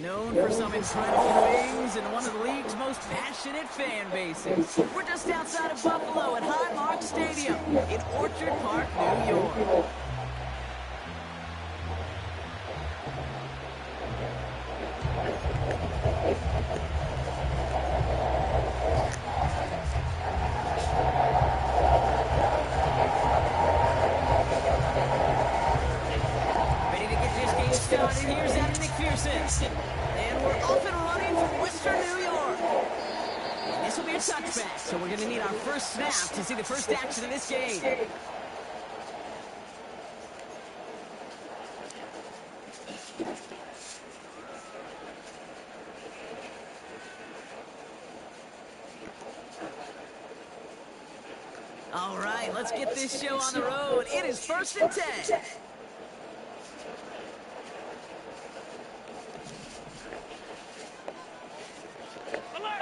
Known for some incredible wings and one of the league's most passionate fan bases. We're just outside of Buffalo at Highmark Stadium in Orchard Park, New York. Here's Adam McPherson. And we're off and running from Western New York. And this will be a touchback, so we're going to need our first snap to see the first action of this game. All right, let's get this show on the road. It is 1st and 10.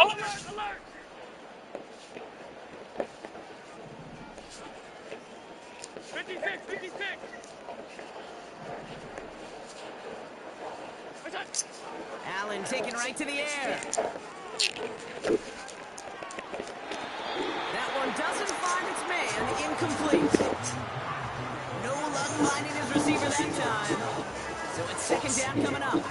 Alert! 56! Allen taken right to the air. That one doesn't find its man. Incomplete. No luck finding his receiver that time. So it's 2nd down coming up.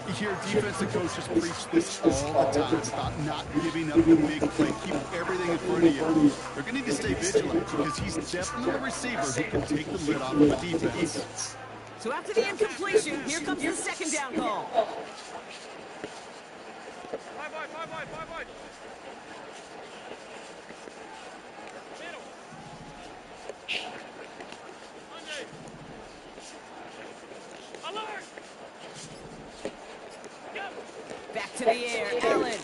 You hear defensive coaches preach this all the time about not giving up the big play. Keep everything in front of you. They're going to need to stay vigilant because he's definitely a receiver who can take the lid off of a defense. So after the incompletion, here comes the 2nd down call. Five wide. Middle. Monday. Alert! Back to the air, Allen.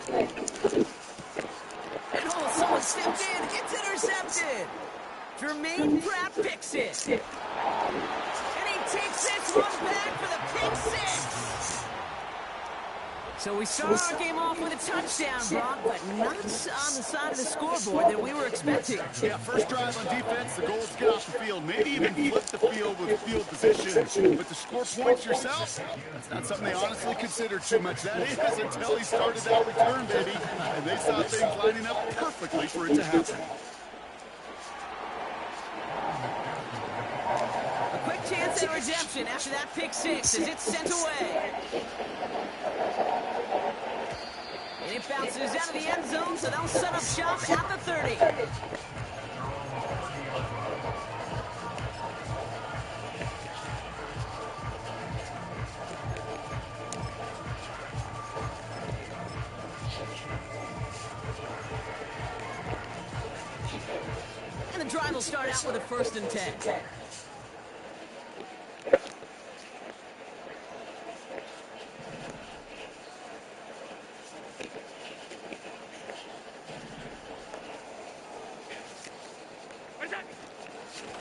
And someone stepped in. It's intercepted. Jermaine Pratt picks it. And he takes this one back for the pick 6. So we start our game off with a touchdown, Brock, but not on the side of the scoreboard that we were expecting. Yeah, first drive on defense, the goal is to get off the field, maybe even flip the field with field position. But to score points yourself, that's not something they honestly considered too much. That is until he started that return, baby. And they saw things lining up perfectly for it to happen. A quick chance at redemption after that pick 6 as it's sent away. And it bounces out of the end zone, so they'll set up shop at the 30. And the drive will start out with a 1st and 10.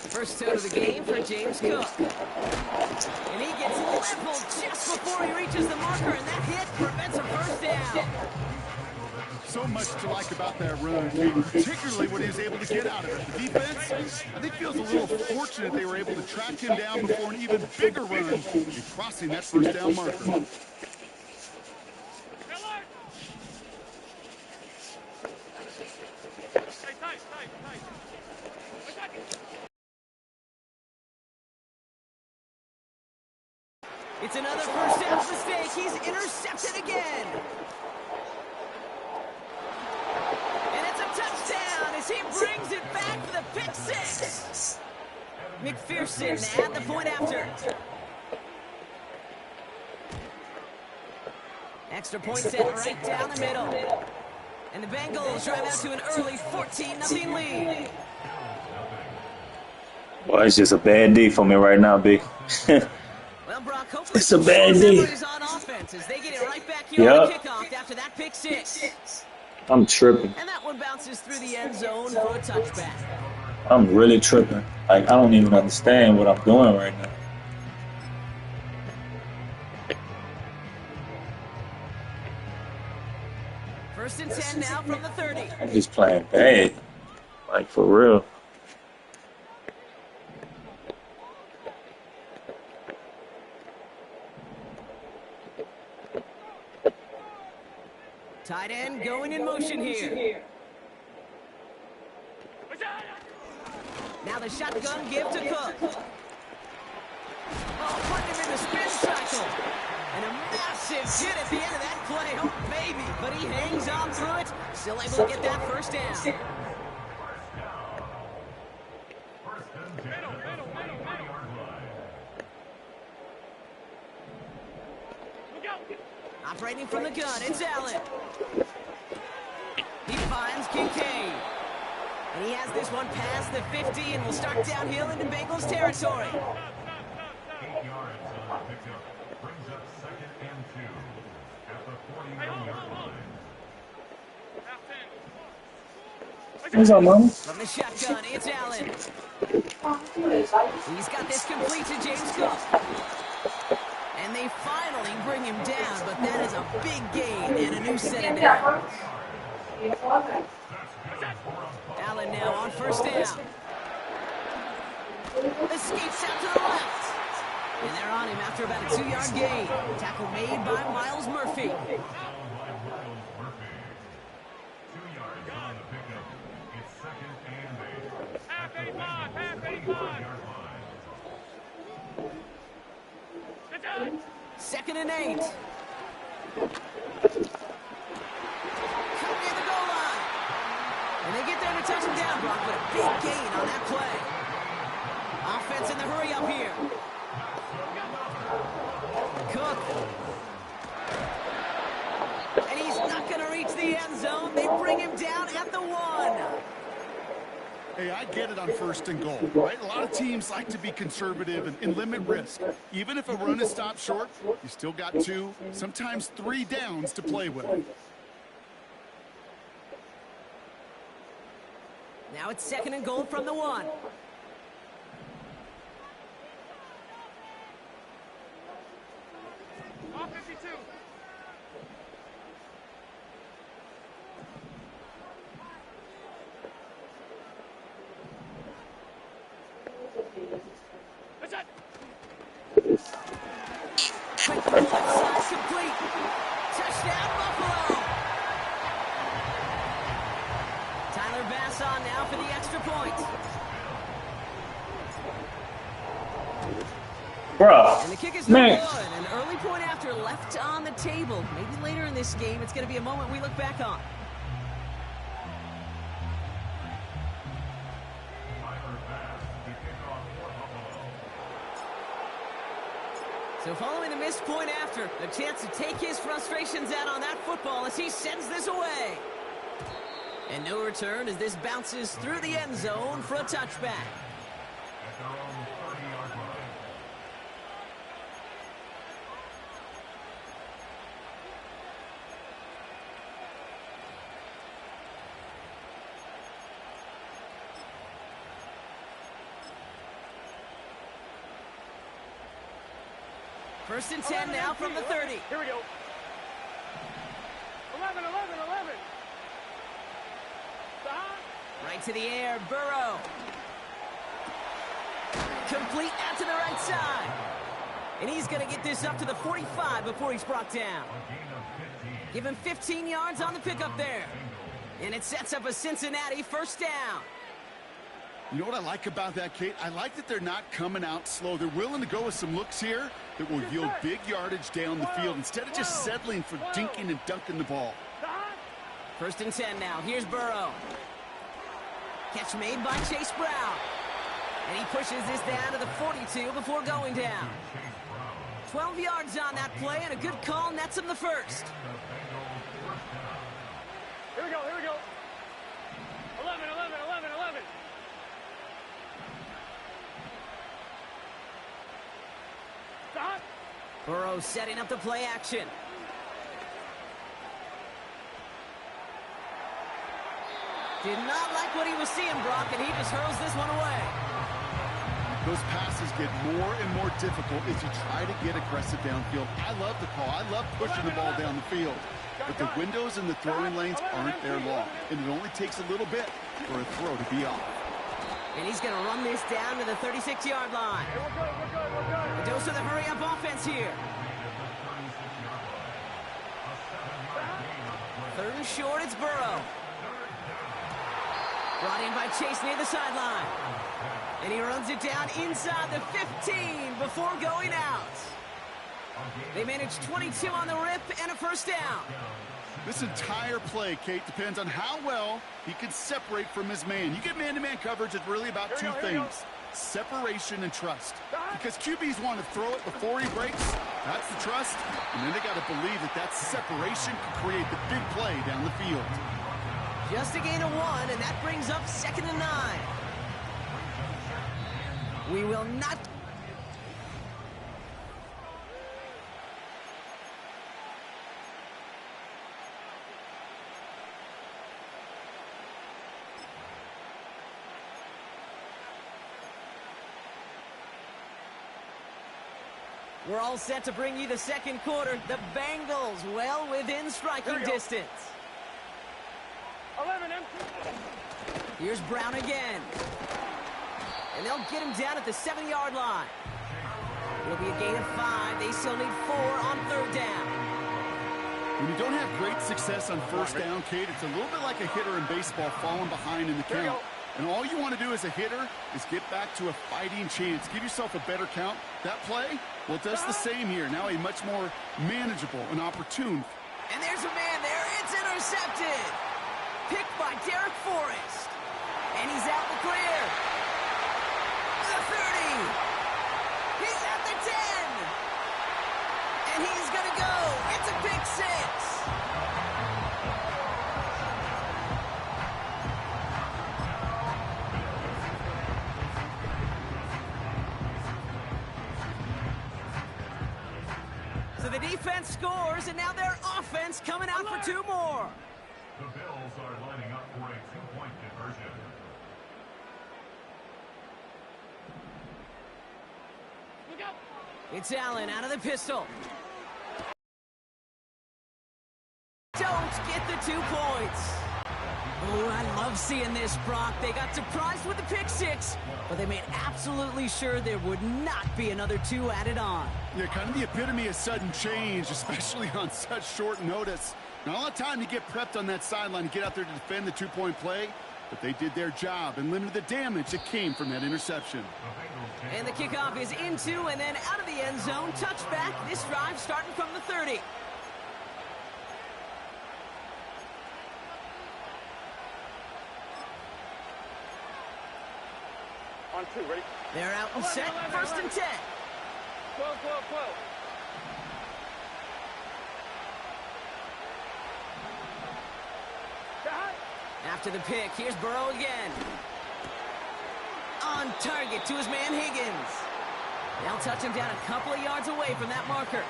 First out of the game for James Cook. And he gets leveled just before he reaches the marker, and that hit prevents a 1st down. So much to like about that run, particularly what he was able to get out of it. The defense, I think, feels a little fortunate they were able to track him down before an even bigger run in crossing that 1st down marker. It's another 1st down mistake. He's intercepted again. And it's a touchdown as he brings it back for the pick 6. McPherson at the point after. Extra point set right down the middle. And the Bengals drive out to an early 14-0 lead. Well, it's just a bad day for me right now, big. Well, Brock, it's a bad day. On offense as they get it right back here on the kickoff after that pick 6. I'm tripping. And that one bounces through the end zone for a touchback. I'm really tripping. Like, I don't even understand what I'm doing right now. First and 10 now from the 30. I'm just playing bad. Like, for real. Tight end going in motion here. Now the shotgun give to Cook. Oh, putting him in the spin cycle. And a massive hit at the end of that play. Oh, baby. But he hangs on through it. Still able to get that first down. Operating from the gun, it's Allen. He finds Kincaid. And he has this one past the 50 and will start downhill into Bengals territory. 8 yards on the pickup. Brings up 2nd and 2 at the 41-yard line. What's up, Mom? From the shotgun, it's Allen. He's got this complete to James Cook. And they finally bring him down, but that is a big gain and a new set of downs. Allen now on first down. Escapes out to the left. And they're on him after about a 2-yard gain. Tackle made by Miles Murphy. 2 yards on the pickup. It's 2nd and 8. Half 85, half 85. 2nd and 8. Coming near the goal line. And they get there to touch him down, Brock, but a big gain on that play. Offense in the hurry up here. Cook. And he's not going to reach the end zone. They bring him down at the 1. Hey, I get it on 1st and goal, right? A lot of teams like to be conservative and limit risk. Even if a run is stopped short, you still got 2, sometimes 3 downs to play with. Now it's 2nd and goal from the 1. All 52. Quick to the left side, complete. Touchdown, Buffalo. Tyler Bass on now for the extra point. Bro, And the kick is no man. good. An early point after left on the table. Maybe later in this game, it's going to be a moment we look back on. So following the missed point after, a chance to take his frustrations out on that football as he sends this away. And no return as this bounces through the end zone for a touchback. At their own 30-yard line. First and 10 now from the 30. Here we go. 11, 11, 11. Right to the air, Burrow. Complete out to the right side. And he's going to get this up to the 45 before he's brought down. Give him 15 yards on the pickup there. And it sets up a Cincinnati first down. You know what I like about that, Kate? I like that they're not coming out slow. They're willing to go with some looks here that will yield big yardage down the field instead of just settling for dinking and dunking the ball. First and 10 now. Here's Burrow. Catch made by Chase Brown. And he pushes this down to the 42 before going down. 12 yards on that play, and a good call nets him the first. Here we go, here we go. 11, 11, 11, 11. Stop. Burrow setting up the play action. Did not like what he was seeing, Brock, and he just hurls this one away. Those passes get more and more difficult as you try to get aggressive downfield. I love the call. I love pushing the ball down the field. But the windows and the throwing lanes aren't there long, and it only takes a little bit for a throw to be off. And he's going to run this down to the 36-yard line. Hey, we're good, we're good, we're good. A dose of the hurry-up offense here. Third and short, it's Burrow. Brought in by Chase near the sideline. And he runs it down inside the 15 before going out. They managed 22 on the rip and a first down. This entire play, Kate, depends on how well he can separate from his man. You get man-to-man coverage, it's really about two things: separation and trust. Because QBs want to throw it before he breaks. That's the trust. And then they got to believe that that separation can create the big play down the field. Just a gain of 1, and that brings up 2nd and 9. We will not... We're all set to bring you the second quarter. The Bengals well within striking distance. 11 empty. Here's Brown again. And they'll get him down at the 7-yard line. It'll be a gain of 5. They still need 4 on third down. When you don't have great success on first down, Kate, it's a little bit like a hitter in baseball falling behind in the count. And all you want to do as a hitter is get back to a fighting chance. Give yourself a better count. That play, well, it does the same here. Now a much more manageable and opportune. And there's a man there. It's intercepted. Picked by Derek Forrest. And he's out the clear. The 30. He's at the 10. And he's going to go. It's a pick 6. So the defense scores, and now their offense coming out for 2 more. The Bills are lining up for a 2-point conversion. Look out. It's Allen out of the pistol. Don't get the 2 points. Oh, I love seeing this, Brock. They got surprised with the pick 6, but they made absolutely sure there would not be another 2 added on. Yeah, kind of the epitome of sudden change, especially on such short notice. Not a lot of time to get prepped on that sideline and get out there to defend the 2-point play, but they did their job and limited the damage that came from that interception. And the kickoff is into and then out of the end zone. Touchback. This drive starting from the 30. On 2, ready? They're out and set. 1st and 10. 12, 12, 12. After the pick, here's Burrow again. On target to his man Higgins. They'll touch him down a couple of yards away from that marker.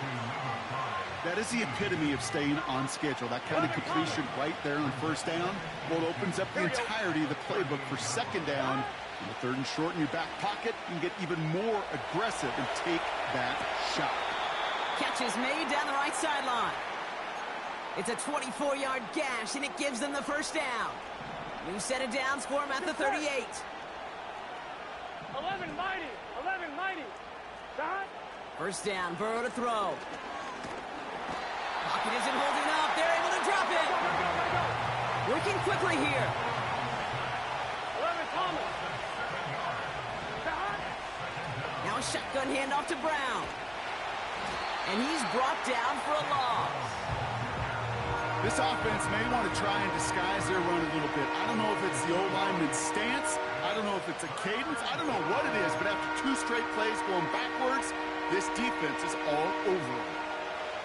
That is the epitome of staying on schedule. That kind of completion right there on first down. Well, it opens up the entirety of the playbook for second down. In the 3rd and short in your back pocket, you can get even more aggressive and take that shot. Catch is made down the right sideline. It's a 24-yard gash, and it gives them the first down. New set of downs for him at the 38. 11 mighty. 11 mighty. Dot. First down, Burrow to throw. Pocket isn't holding up. They're able to drop it. Working quickly here. 11 Thomas. Dot. Now a shotgun handoff to Brown. And he's brought down for a loss. This offense may want to try and disguise their run a little bit. I don't know if it's the O-lineman's stance. I don't know if it's a cadence. I don't know what it is, but after 2 straight plays going backwards, this defense is all over them.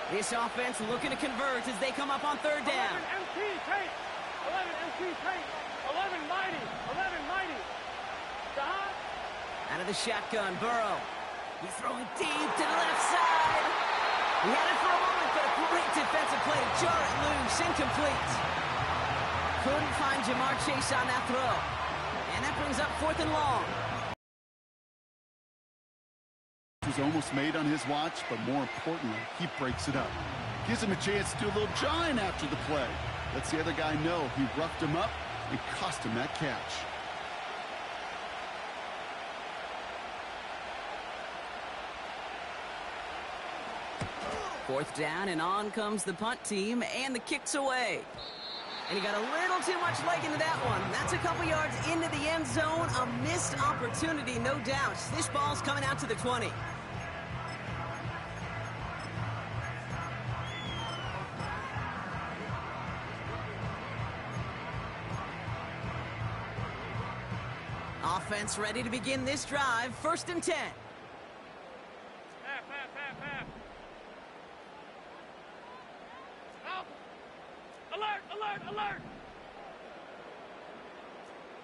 This offense looking to convert as they come up on 3rd down. 11 MT Tate. 11 MT Tate. 11 mighty. 11 mighty. Dot. Out of the shotgun, Burrow. He's throwing deep to the left side. He had it for a moment, but a great defensive play to jar it loose, incomplete. Couldn't find Jamar Chase on that throw. And that brings up 4th and long. It was almost made on his watch, but more importantly, he breaks it up. Gives him a chance to do a little jawing after the play. Lets the other guy know he roughed him up and cost him that catch. 4th down, and on comes the punt team, and the kick's away. And he got a little too much leg into that one. That's a couple yards into the end zone. A missed opportunity, no doubt. This ball's coming out to the 20. Offense ready to begin this drive. 1st and 10. Half. Help! Alert!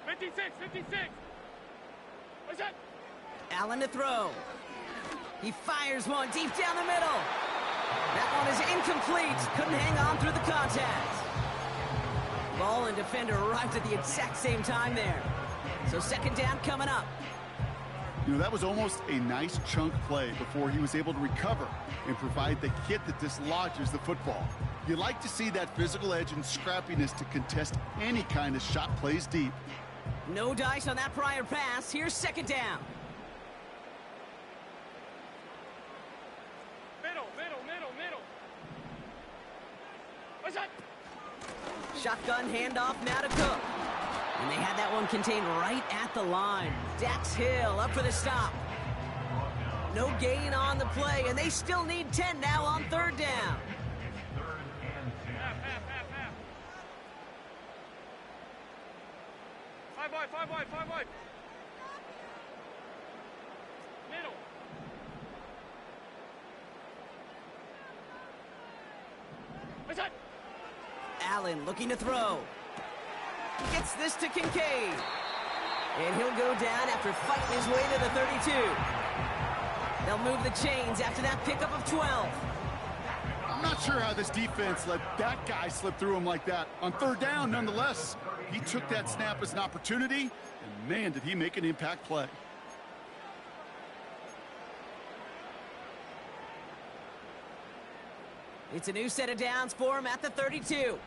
56. What's that? Allen to throw. He fires one deep down the middle. That one is incomplete. Couldn't hang on through the contact. Ball and defender arrived at the exact same time there. So 2nd down coming up. You know, that was almost a nice chunk play before he was able to recover and provide the hit that dislodges the football. You like to see that physical edge and scrappiness to contest any kind of shot plays deep. No dice on that prior pass. Here's 2nd down. Middle. What's that? Shotgun handoff now to Cook. And they had that one contained right at the line. Dax Hill up for the stop. No gain on the play, and they still need 10 now on 3rd down. Half. Five wide. Middle. What's that? Allen looking to throw. Gets this to Kincaid. And he'll go down after fighting his way to the 32. They'll move the chains after that pickup of 12. I'm not sure how this defense let that guy slip through him like that. On 3rd down, nonetheless, he took that snap as an opportunity, and man, did he make an impact play. It's a new set of downs for him at the 32.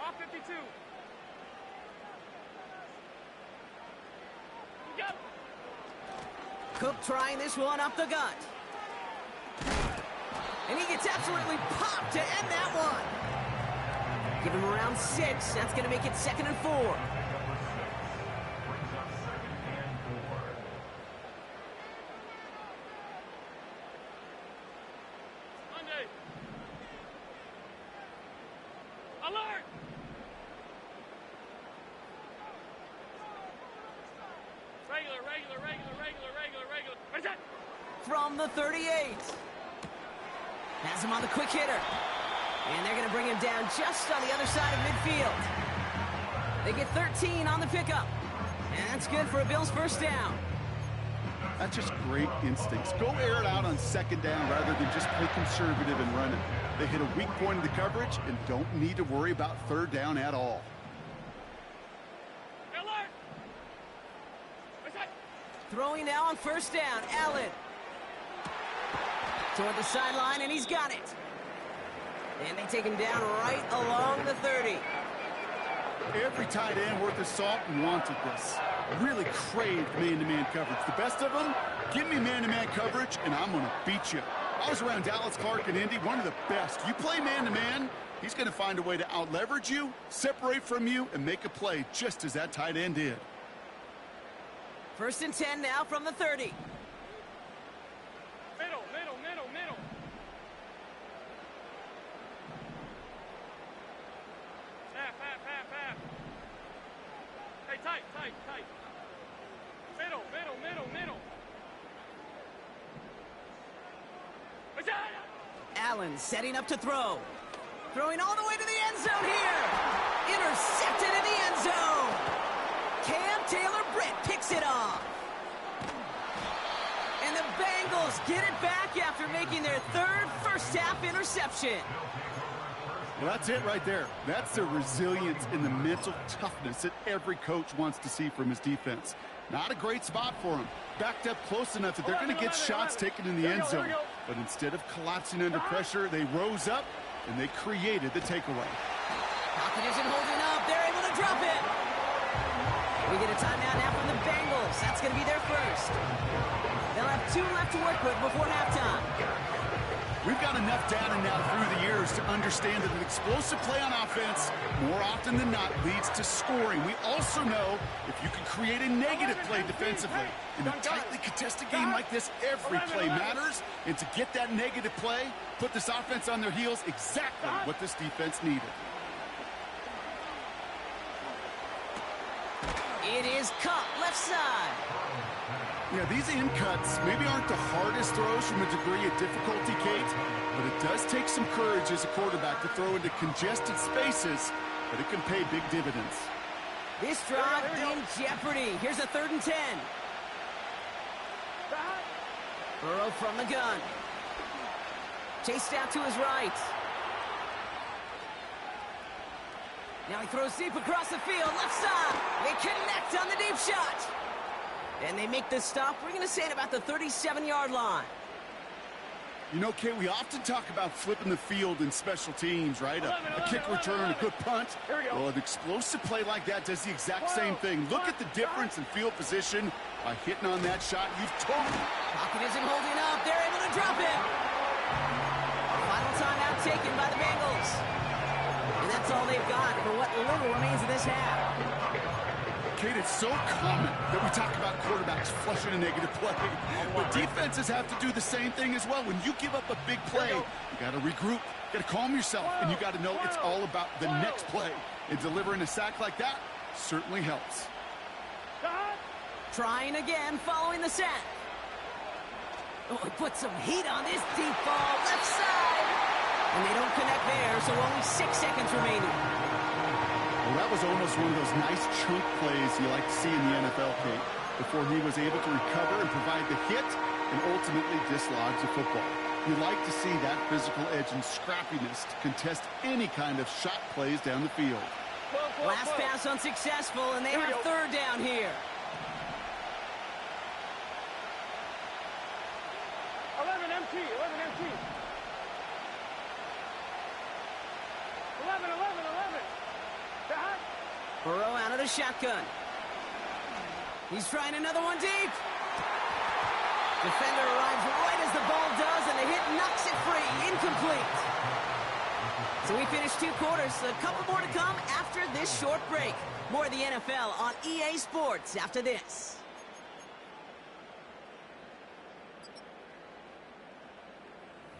Off 52. Go. Cook trying this one up the gut. And he gets absolutely popped to end that one. Give him around 6. That's going to make it 2nd and 4. Monday. Alert! Regular. What is that? From the 38. Has him on the quick hitter. And they're going to bring him down just on the other side of midfield. They get 13 on the pickup. And that's good for a Bills 1st down. That's just great instincts. Go air it out on 2nd down rather than just play conservative and run it. They hit a weak point in the coverage and don't need to worry about 3rd down at all. Alert! What's that? Throwing now on 1st down. Allen. Toward the sideline, and he's got it. And they take him down right along the 30. Every tight end worth his salt wanted this. Really craved man-to-man coverage. The best of them, give me man-to-man coverage, and I'm going to beat you. I was around Dallas Clark and Indy, one of the best. You play man-to-man, he's going to find a way to out-leverage you, separate from you, and make a play just as that tight end did. 1st and 10 now from the 30. Middle. Half. Hey, tight. Middle. What's that? Allen setting up to throw. Throwing all the way to the end zone here. Intercepted in the end zone. Cam Taylor-Britt picks it off. And the Bengals get it back after making their 3rd first-half interception. Well, that's it right there. That's the resilience and the mental toughness that every coach wants to see from his defense. Not a great spot for him. Backed up close enough that they're going to get shots taken in the end zone. But instead of collapsing under pressure, they rose up and they created the takeaway. Pocket isn't holding up. They're able to drop it. We get a timeout now from the Bengals. That's going to be their first. They'll have 2 left to work with before halftime. We've got enough data now through the years to understand that an explosive play on offense, more often than not, leads to scoring. We also know if you can create a negative play defensively. In a tightly contested game like this, every play matters. And to get that negative play, put this offense on their heels, exactly what this defense needed. It is caught left side. Yeah, these in cuts maybe aren't the hardest throws from a degree of difficulty, Kate, but it does take some courage as a quarterback to throw into congested spaces, but it can pay big dividends. This drive in jeopardy. Here's a 3rd and 10. Burrow from the gun. Chased out to his right. Now he throws deep across the field, left side. They connect on the deep shot. And they make the stop. We're going to say it about the 37-yard line. You know, Kate, we often talk about flipping the field in special teams, right? A kick return, a good punt. Well, an explosive play like that does the exact same thing. Look at the difference in field position by hitting on that shot. You've totally... Pocket isn't holding up. They're able to drop it. Final timeout taken by the Bengals. And that's all they've got for what little remains of this half. Kate, it's so common that we talk about quarterbacks flushing a negative play. But defenses have to do the same thing as well. When you give up a big play, you got to regroup, you got to calm yourself, and you got to know it's all about the next play. And delivering a sack like that certainly helps. Trying again following the sack. Oh, he put some heat on this deep ball, left side. And they don't connect there, so only 6 seconds remaining. Well, that was almost one of those nice chunk plays you like to see in the NFL, Kate, before he was able to recover and provide the hit and ultimately dislodge the football. You like to see that physical edge and scrappiness to contest any kind of shot plays down the field. Last pass unsuccessful, and they have 3rd down here. 11 MT, 11 MT. 11, 11, 11. Burrow out of the shotgun. He's trying another one deep. Defender arrives right as the ball does, and the hit knocks it free. Incomplete. So we finished 2 quarters. A couple more to come after this short break. More of the NFL on EA Sports after this.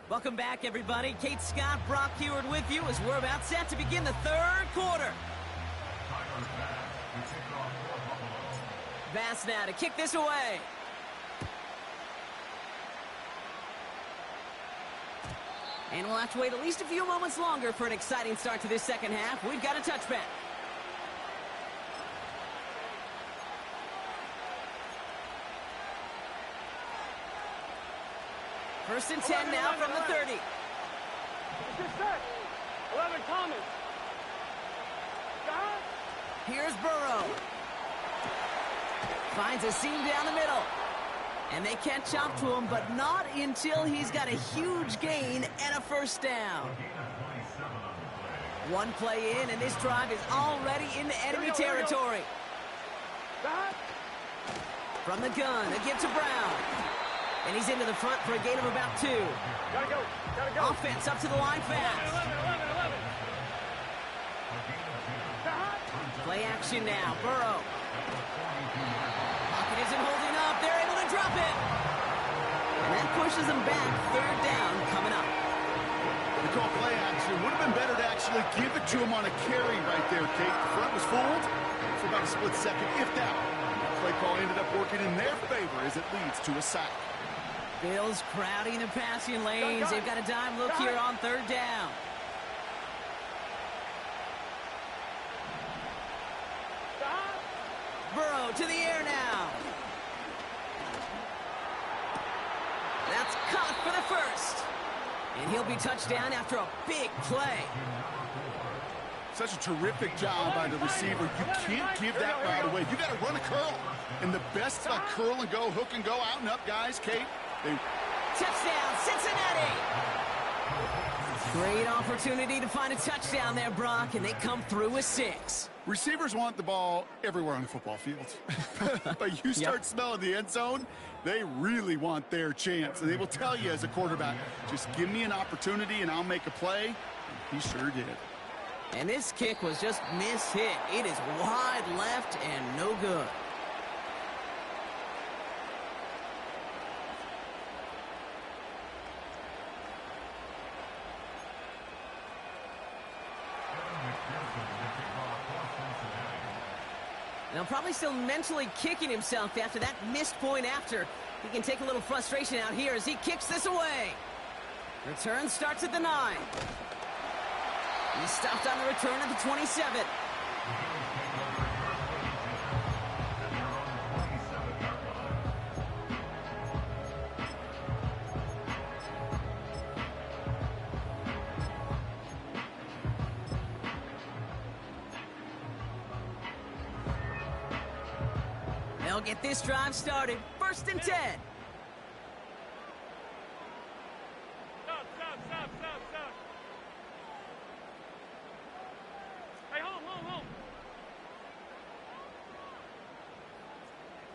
Welcome back, everybody. Kate Scott, Brock Heward with you as we're about set to begin the 3rd quarter. Bass now to kick this away. And we'll have to wait at least a few moments longer for an exciting start to this second half. We've got a touchback. First and 10 now from the 30. 11 Thomas. Here's Burrow. Finds a seam down the middle. And they catch up to him, but not until he's got a huge gain and a 1st down. 1 play in, and this drive is already into enemy territory. From the gun, a give to Brown. And he's into the front for a gain of about 2. Gotta go. Offense up to the line fast. 11. Play action now, Burrow. Pocket isn't holding up. They're able to drop it. And that pushes them back. 3rd down coming up. They call play action. Would have been better to actually give it to him on a carry right there, Kate. The front was fooled for about a split second, if that. The play call ended up working in their favor as it leads to a sack. Bills crowding the passing lanes. They've got a dime look here on 3rd down. Burrow to the air now. That's caught for the 1st. And he'll be touched down after a big play. Such a terrific job by the receiver. You can't give that route away. You got to run a curl. And the best curl and go, hook and go, out and up, guys. Kate, touchdown, Cincinnati! Great opportunity to find a touchdown there, Brock, and they come through with 6. Receivers want the ball everywhere on the football field. But you start smelling the end zone, They really want their chance, and they will tell you as a quarterback, just give me an opportunity and I'll make a play. And he sure did. And this kick was just mishit. It is wide left and no good. Now probably still mentally kicking himself after that missed point after. He can take a little frustration out here as he kicks this away. Return starts at the 9. He stopped on the return at the 27. They'll get this drive started. 1st and 10. Stop. Hey, hold.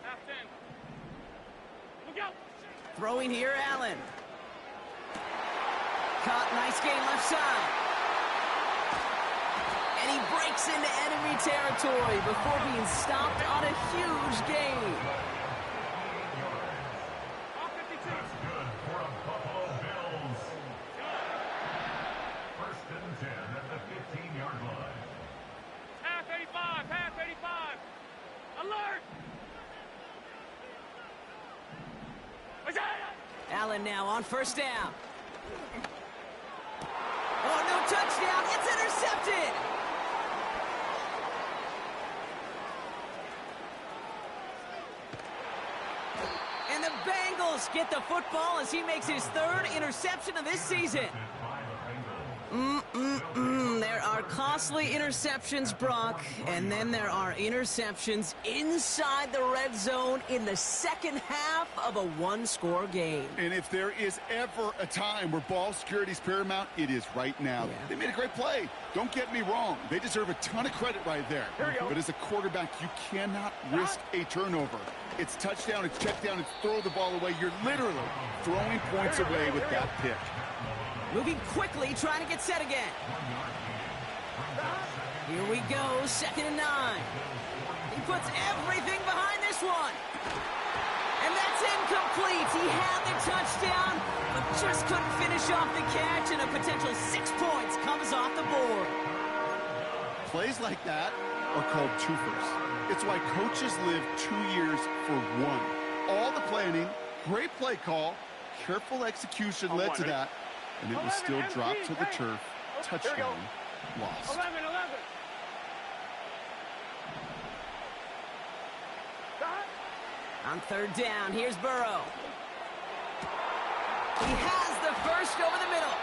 Half 10. Look out. Throwing here, Allen. Caught, nice gain left side. And he breaks into enemy territory before being stopped on a huge gain. That's good for the Buffalo Bills. 1st and 10 at the 15-yard line. Half 85. Alert. Allen now on 1st down. Oh, no touchdown. It's intercepted. And the Bengals get the football as he makes his 3rd interception of this season. There are costly interceptions, Brock, and then there are interceptions inside the red zone in the second half of a one-score game. And if there is ever a time where ball security is paramount, it is right now. Yeah. They made a great play. Don't get me wrong. They deserve a ton of credit right there. But as a quarterback, you cannot risk a turnover. It's touchdown, it's check down, it's throw the ball away. You're literally throwing points away with that pick. Moving quickly, trying to get set again. Here we go, 2nd and 9. He puts everything behind this one. And that's incomplete. He had the touchdown, but just couldn't finish off the catch, and a potential 6 points comes off the board. Plays like that are called twofers. It's why coaches live 2 years for one. All the planning, great play call, careful execution led to that, and it was still dropped to the turf. Touchdown lost. 11. On 3rd down, here's Burrow. He has the first over the middle.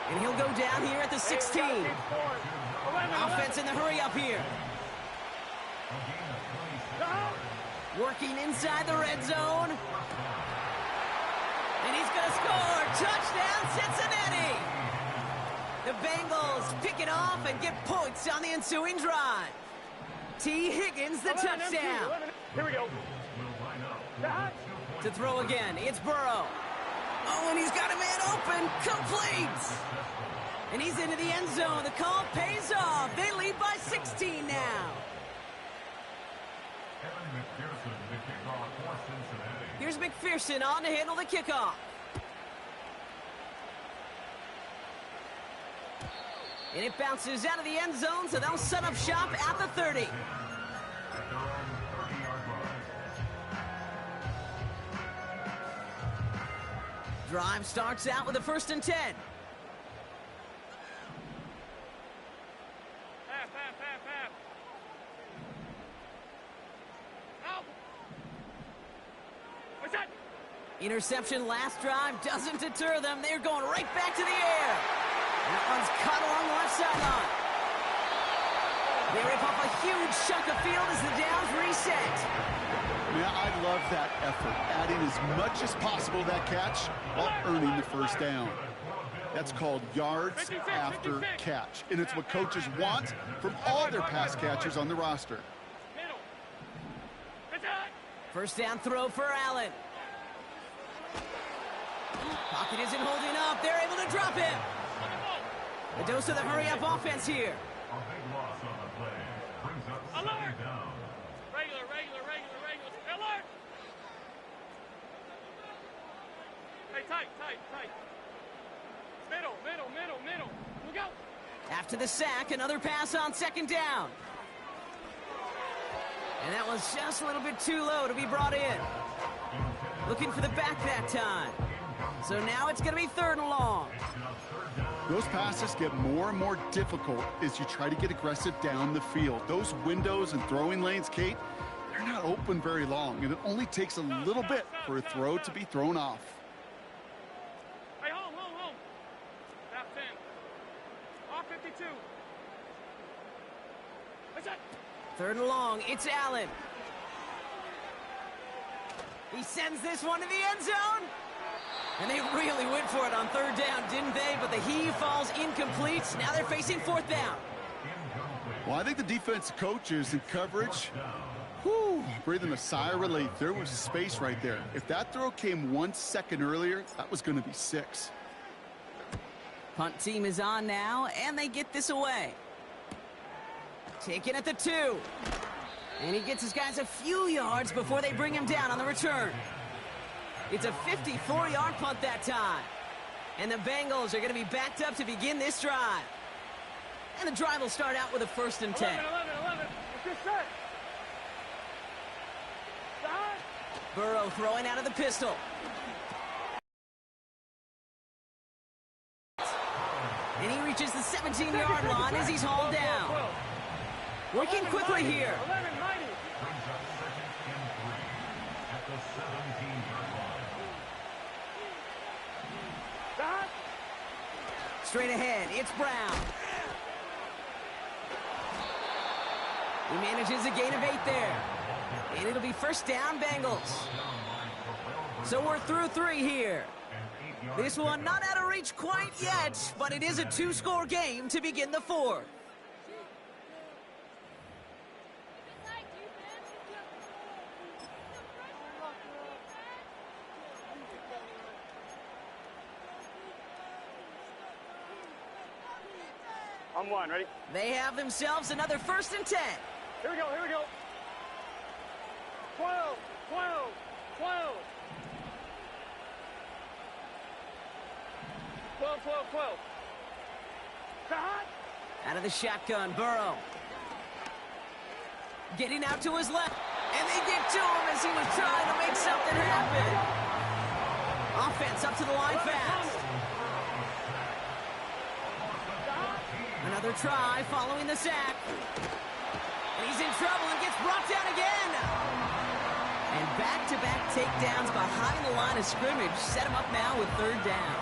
And he'll go down here at the 16. Offense in the hurry up here. Working inside the red zone. And he's going to score. Touchdown, Cincinnati. The Bengals pick it off and get points on the ensuing drive. T. Higgins, the touchdown. Here we go. To throw again, it's Burrow. Oh, and he's got a man open. Complete. And he's into the end zone. The call pays off. They lead by 16 now. Here's McPherson on to handle the kickoff. And it bounces out of the end zone, so they'll set up shop at the 30. Drive starts out with a 1st and 10. Half. Out. What's that? Interception last drive doesn't deter them. They're going right back to the air. That one's cut along the left sideline. They rip off a huge chunk of field as the downs reset. Yeah, I love that effort, adding as much as possible to that catch while earning the 1st down. That's called yards after catch, and it's what coaches want from all their pass catchers on the roster. Middle. 1st down throw for Allen. Pocket isn't holding up. They're able to drop him. A dose of the hurry-up offense here. A big loss on the play. Brings up second down. Regular. Alert! Hey, tight. Middle. Look out! After the sack, another pass on second down. And that was just a little bit too low to be brought in. Looking for the back that time. So now it's going to be 3rd and long. Those passes get more and more difficult as you try to get aggressive down the field. Those windows and throwing lanes, Kate, they're not open very long, and it only takes a little bit for a throw to be thrown off. Hey, home. Snap 10. Off 52. What's that? 3rd and long, it's Allen. He sends this one to the end zone. And they really went for it on 3rd down, didn't they? But the heave falls incomplete. Now they're facing 4th down. Well, I think the defense coaches in coverage, breathing a sigh of relief. There was a space right there. If that throw came 1 second earlier, that was going to be 6. Punt team is on now, and they get this away. Taken at the 2. And he gets his guys a few yards before they bring him down on the return. It's a 54-yard punt that time. And the Bengals are going to be backed up to begin this drive. And the drive will start out with a 1st and 10. 11. It's just set. Stop. Burrow throwing out of the pistol. And he reaches the 17-yard line as he's hauled down. Working quickly here. 11 mighty. Brings up 2nd and 3 at the 17-yard line. Stop. Straight ahead, it's Brown. He manages a gain of 8 there. And it'll be 1st down, Bengals. So we're through 3 here. This one not out of reach quite yet, but it is a 2-score game to begin the 4th. On 1, ready? They have themselves another 1st and 10. Here we go. 12. 12. Stop. Out of the shotgun, Burrow. Getting out to his left. And they get to him as he was trying to make something happen. Offense up to the line fast. Another try following the sack. And he's in trouble and gets brought down again. And back-to-back takedowns behind the line of scrimmage set him up now with 3rd down.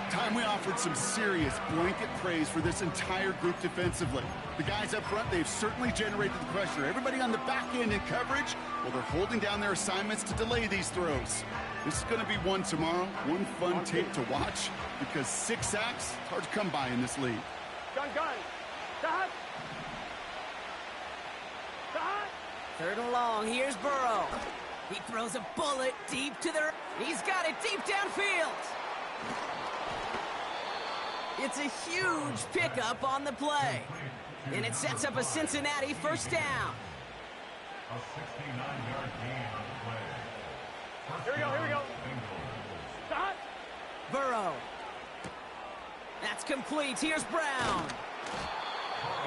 Time we offered some serious blanket praise for this entire group defensively. The guys up front, they've certainly generated the pressure. Everybody on the back end in coverage, well, they're holding down their assignments to delay these throws. This is going to be one tomorrow, one fun tape to watch, because 6 sacks, it's hard to come by in this league. Gun. Stop. 3rd and long, here's Burrow. He throws a bullet deep to the... He's got it deep downfield. It's a huge pickup on the play. And it sets up a Cincinnati 1st down. A 69-yard gain on the play. Here we go. Stop. Burrow. That's complete. Here's Brown.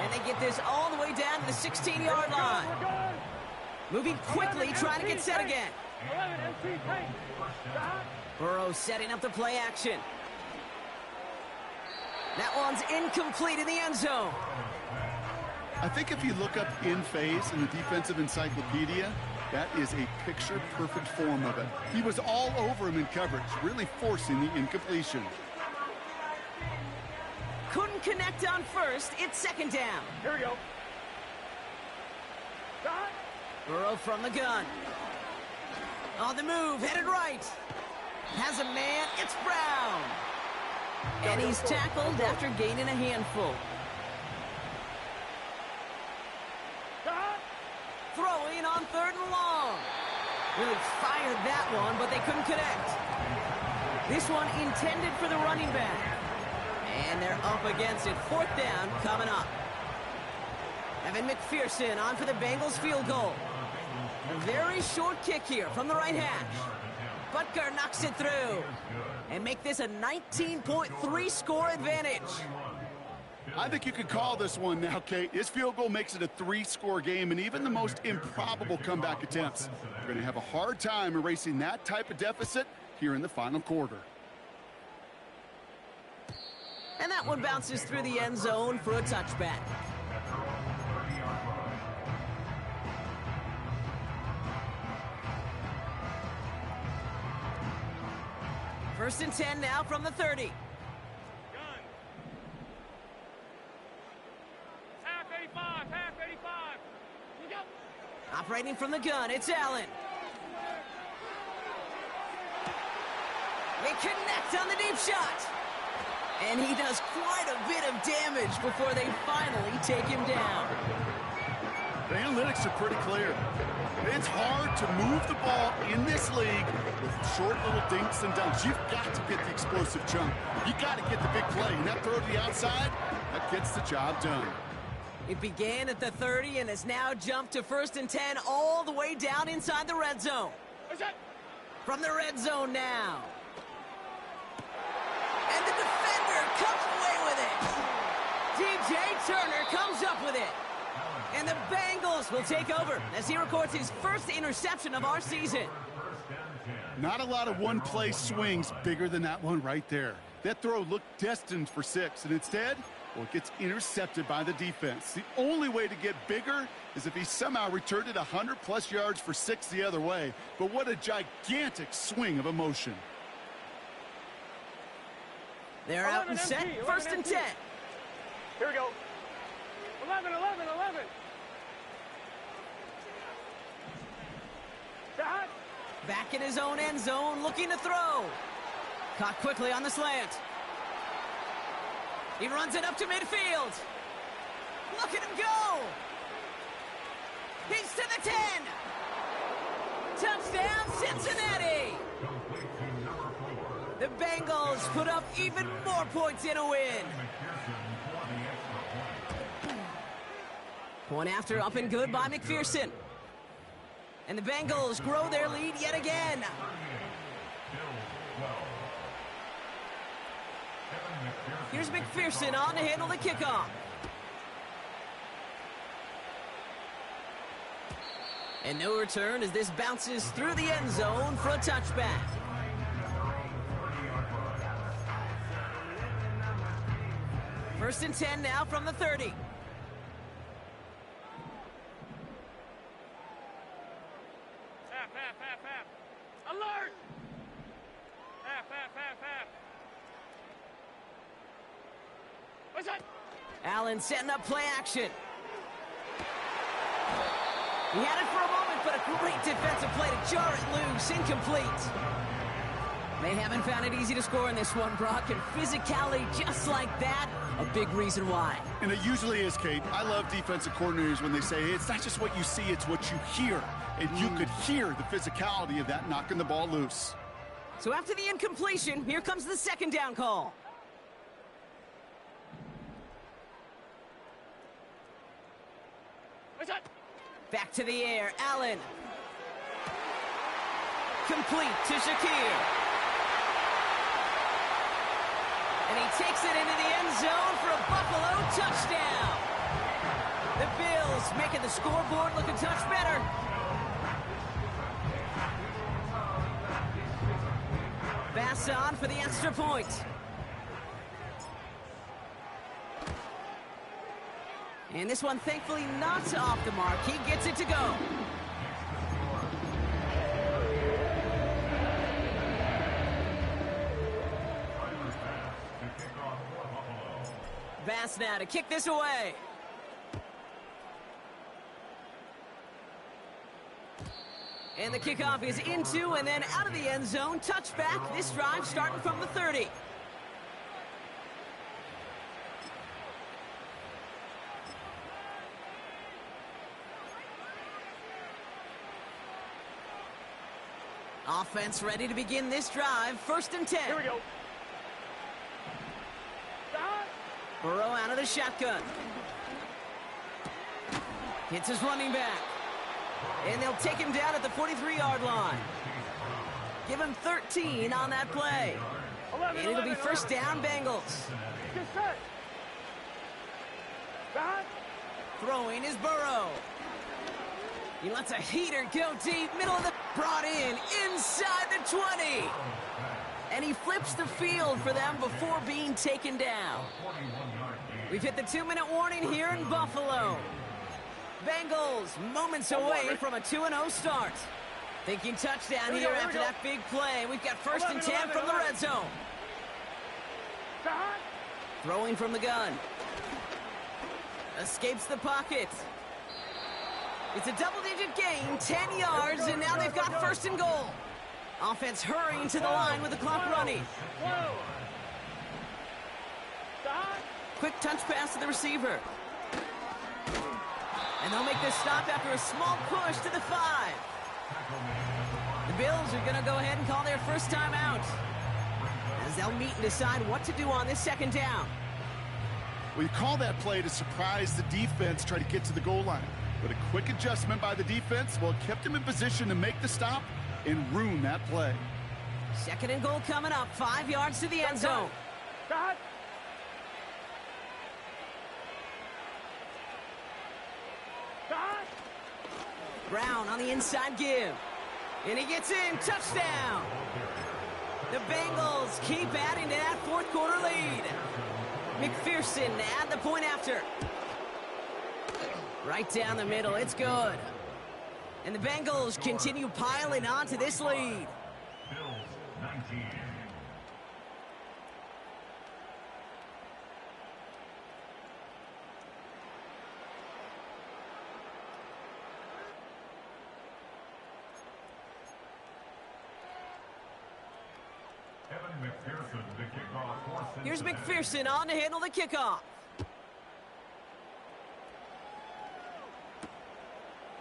And they get this all the way down to the 16-yard line. We're good. Moving quickly, trying to get set again. 11 MC tank. Stop. Burrow setting up the play action. That one's incomplete in the end zone. I think if you look up in phase in the defensive encyclopedia, that is a picture-perfect form of it. He was all over him in coverage, really forcing the incompletion. Couldn't connect on 1st. It's 2nd down. Here we go. Stop. Burrow from the gun. On the move, headed right. Has a man, it's Brown. And he's tackled after gaining a handful. Stop. Throwing on 3rd and long. Really fired that one, but they couldn't connect. This one intended for the running back. And they're up against it. 4th down coming up. Evan McPherson on for the Bengals field goal. A very short kick here from the right hash. Butker knocks it through. And make this a 19.3 score advantage. I think you could call this one now, Kate. This field goal makes it a 3-score game, and even the most improbable comeback attempts are going to have a hard time erasing that type of deficit here in the final quarter. And that one bounces through the end zone for a touchback. First and 10 now from the 30. Gun. Half 85, half 85. Look out. Operating from the gun, it's Allen. They connect on the deep shot. And he does quite a bit of damage before they finally take him down. The analytics are pretty clear. It's hard to move the ball in this league with short little dinks and dunks. You've got to get the explosive jump. You got to get the big play. And that throw to the outside, that gets the job done. It began at the 30 and has now jumped to 1st and 10 all the way down inside the red zone. What's that? From the red zone now. And the defender comes away with it. DJ Turner comes up with it. And the Bengals will take over as he records his first interception of our season. Not a lot of one-play swings bigger than that one right there. That throw looked destined for 6, and instead, well, it gets intercepted by the defense. The only way to get bigger is if he somehow returned it 100-plus yards for 6 the other way. But what a gigantic swing of emotion. They're out and set, 1st and 10. Here we go. 11, 11, 11. Shot. Back in his own end zone, looking to throw. Caught quickly on the slant. He runs it up to midfield. Look at him go. He's to the 10. Touchdown, Cincinnati. The Bengals put up even more points in a win. Point after up and good by McPherson. And the Bengals grow their lead yet again. Here's McPherson on to handle the kickoff. And no return as this bounces through the end zone for a touchback. First and 10 now from the 30. Half. Alert! Half. What's that? Allen setting up play action. He had it for a moment, but a great defensive play to jar it loose. Incomplete. They haven't found it easy to score in this one, Brock, and physicality just like that, a big reason why. And it usually is, Kate. I love defensive coordinators when they say, hey, it's not just what you see, it's what you hear. And you could hear the physicality of that knocking the ball loose. So after the incompletion, here comes the 2nd down call. What's that? Back to the air, Allen. Complete to Shakir. And he takes it into the end zone for a Buffalo touchdown. The Bills making the scoreboard look a touch better. Bass on for the extra point. And this one, thankfully, not off the mark. He gets it to go. Bass now to kick this away. And the kickoff is into and then out of the end zone. Touchback. This drive starting from the 30. Offense ready to begin this drive. 1st and 10. Here we go. Stop. Burrow out of the shotgun. Hits his running back. And they'll take him down at the 43-yard line. Give him 13 on that play. 11, And it'll be 11, first 11. down, Bengals. Get set. Stop. Throwing is Burrow. He lets a heater go deep, middle of the... Brought in, inside the 20. And he flips the field for them before being taken down. We've hit the 2-minute warning here in Buffalo. Bengals moments away from a 2-0 start. Thinking touchdown here after that big play. We've got 1st and 10 from the red zone. Stop. Throwing from the gun. Escapes the pocket. It's a double-digit gain, 10 yards, and now they've got 1st and goal. Offense hurrying to the line with the clock running. Whoa. Stop. Quick touch pass to the receiver. And they'll make this stop after a small push to the 5. The Bills are going to go ahead and call their first timeout, as they'll meet and decide what to do on this 2nd down. Well, you call that play to surprise the defense, try to get to the goal line. But a quick adjustment by the defense, well, it kept him in position to make the stop and ruin that play. 2nd and goal coming up, 5 yards to the end zone. Stop. Stop. Brown on the inside give. And he gets in, touchdown. The Bengals keep adding to that 4th quarter lead. McPherson at the point after. Right down the middle, it's good. And the Bengals continue piling onto this lead. Bills 19. Evan McPherson, the kickoff for Here's Cincinnati. McPherson on to handle the kickoff.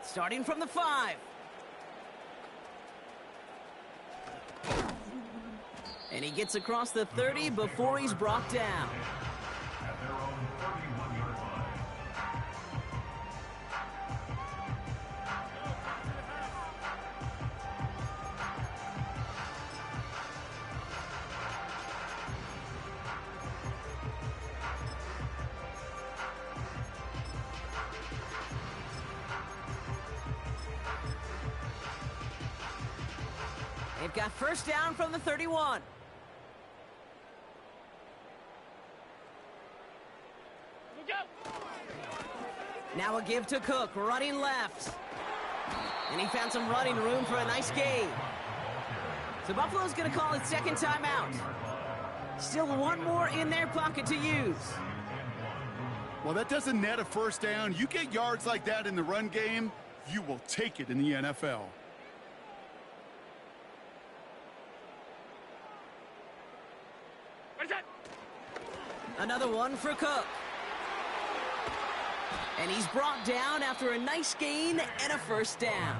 Starting from the 5. And he gets across the 30 before he's brought down. At their own 31-yard line. They've got 1st down from the 31. Now a give to Cook, running left. And he found some running room for a nice gain. So Buffalo's going to call its 2nd timeout. Still one more in their pocket to use. Well, that doesn't net a 1st down. You get yards like that in the run game, you will take it in the NFL. What is that? Another one for Cook. And he's brought down after a nice gain and a 1st down.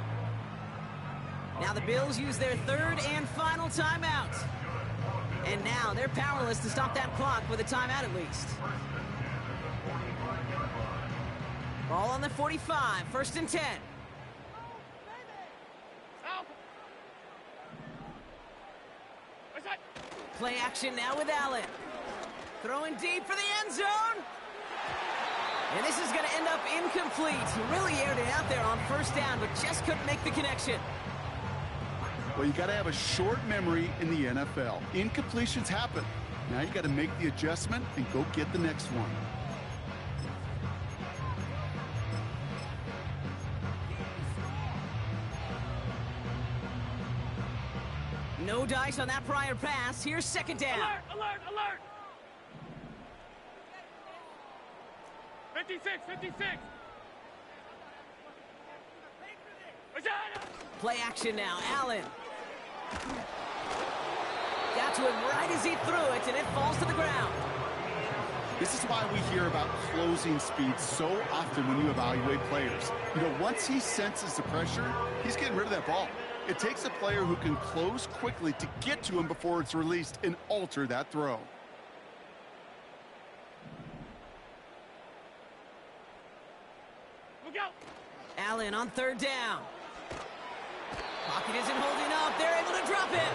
Now the Bills use their 3rd and final timeout. And now they're powerless to stop that clock with a timeout at least. Ball on the 45, 1st and 10. Help. What's that? Play action now with Allen. Throwing deep for the end zone. And this is going to end up incomplete. He really aired it out there on 1st down, but just couldn't make the connection. Well, you got to have a short memory in the NFL. Incompletions happen. Now you got to make the adjustment and go get the next one. No dice on that prior pass. Here's 2nd down. Alert, alert, alert. 56, 56. What's that? Play action now. Allen. Got to him right as he threw it, and it falls to the ground. This is why we hear about closing speed so often when you evaluate players. You know, once he senses the pressure, he's getting rid of that ball. It takes a player who can close quickly to get to him before it's released and alter that throw. Look out! Allen on third down. Pocket isn't holding up. They're able to drop it.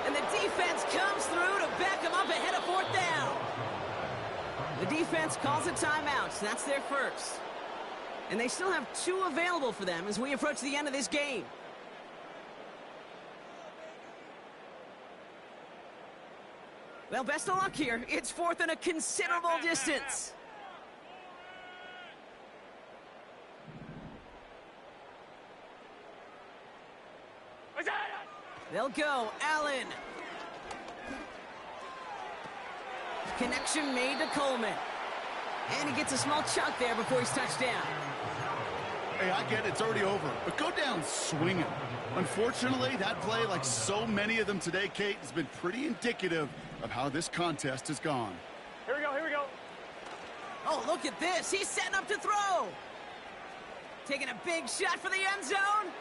And the defense comes through to back them up ahead of fourth down. The defense calls a timeout, so that's their first. And they still have 2 available for them as we approach the end of this game. Well, best of luck here. It's fourth and a considerable distance. They'll go. Allen. Connection made to Coleman. And he gets a small chunk there before he's touched down. Hey, I get it. It's already over. But go down swinging. Unfortunately, that play, like so many of them today, Kate, has been pretty indicative of how this contest has gone. Here we go, here we go. Oh, look at this. He's setting up to throw. Taking a big shot for the end zone.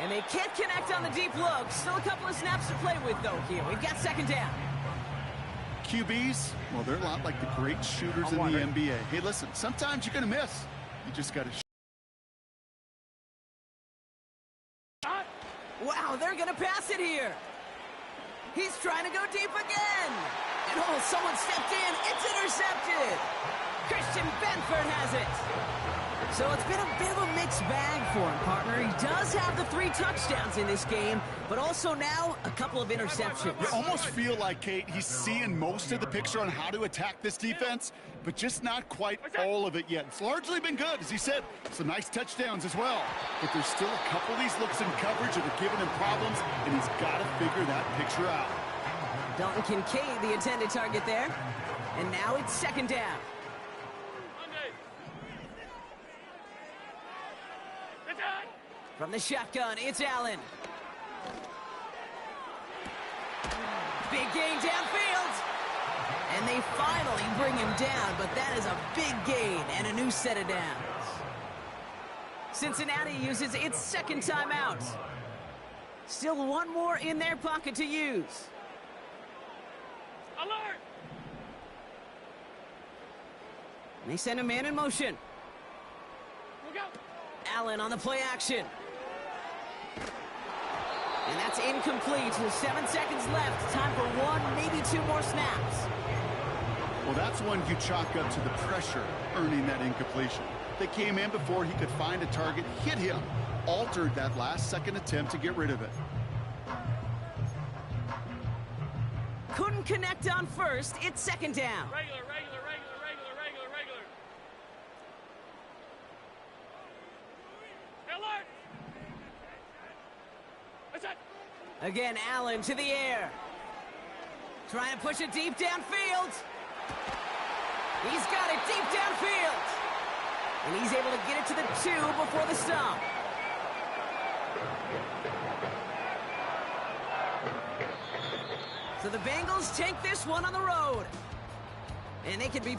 And they can't connect on the deep look. Still a couple of snaps to play with, though, here. We've got second down. QBs, well, they're a lot like the great shooters in the NBA. Hey, listen, sometimes you're going to miss. You just got to... Wow, they're going to pass it here. He's trying to go deep again. And oh, someone stepped in. It's intercepted. Christian Benford has it. So it's been a bit of a mixed bag for him, partner. He does have the 3 touchdowns in this game, but also now a couple of interceptions. You almost feel like, Kate, he's seeing most of the picture on how to attack this defense, but just not quite all of it yet. It's largely been good, as he said. Some nice touchdowns as well. But there's still a couple of these looks in coverage that are giving him problems, and he's got to figure that picture out. Dalton Kincaid, the intended target there. And now it's second down. From the shotgun, it's Allen. Big gain downfield. And they finally bring him down, but that is a big gain and a new set of downs. Cincinnati uses its second timeout. Still 1 more in their pocket to use. Alert! They send a man in motion. Look out! Allen on the play action. And that's incomplete with 7 seconds left. Time for 1, maybe 2 more snaps. Well, that's one you chalk up to the pressure earning that incompletion. They came in before he could find a target, hit him, altered that last-second attempt to get rid of it. Couldn't connect on first. It's second down. Regular. Alert! What's that? Again, Allen to the air. Trying to push it deep downfield. He's got it deep downfield. And he's able to get it to the 2 before the stop. So the Bengals take this one on the road. And they could be